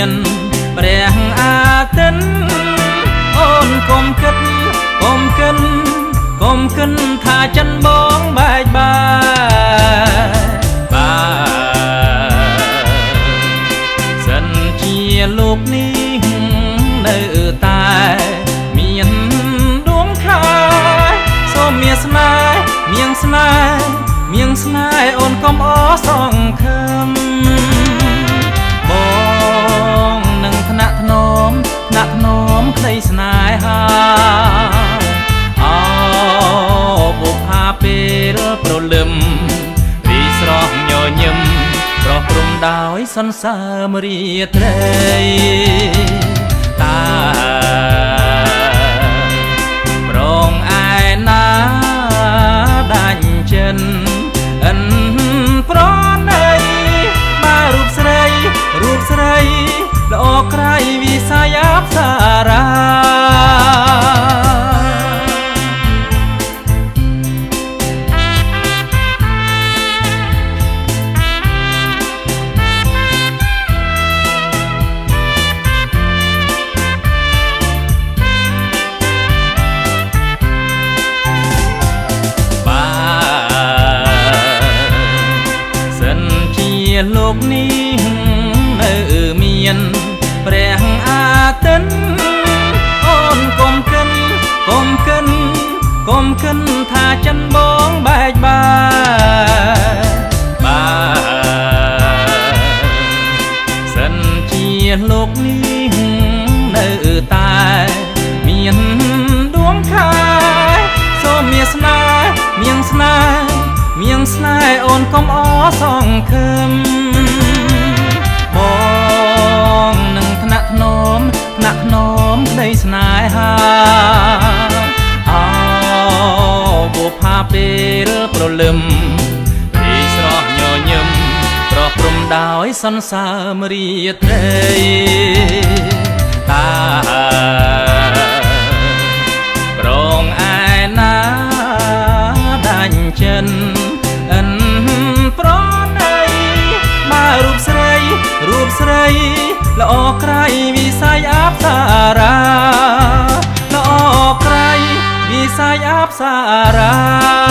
นព្រះអាទិត្យអូនកុំគិតកុំគិតកុំគិតថាចិនបងបែកបាទសិនជាលោកនេះនៅតែមានដួងខែសូមមានស្នេហ៍មានស្នេហ៍មានស្នេហ៍អូនកុំអសង្ឃឹមបងនឹងថ្នាក់ធ្នមក្តីស្នេហាអោបុប្ផាពេលព្រលឹមរីស្រស់ញញឹមប្រោះព្រំដោយសន្សើមរាត្រីតាប្រងឯណាដាច់ចិនប្រណីបើរូបស្រីល្អក្រៃវិសាយអប្សរាលោកនេះនៅមានព្រះអាទិត្យអូនកុំគិតកុំគិតកុំគិតថាចិនបងបែកបាទសិនជាលោកនេះនៅតែមានដួងខែសូមមានស្នេហ៍មានស្នេហ៍អូនកុំអសង្ឃឹមបងនឹងថ្នាក់ធ្នមក្តីស្នេហាអោបុប្ផាពេលព្រលឹមរីស្រស់ញញឹមប្រោះព្រំដោយសន្សើមរាត្រីតាប្រងឯណាដាច់ចិនប្រណីបើរូបស្រីល្អក្រៃវិសាយអប្សរាល្អក្រៃវិសាយអប្សរា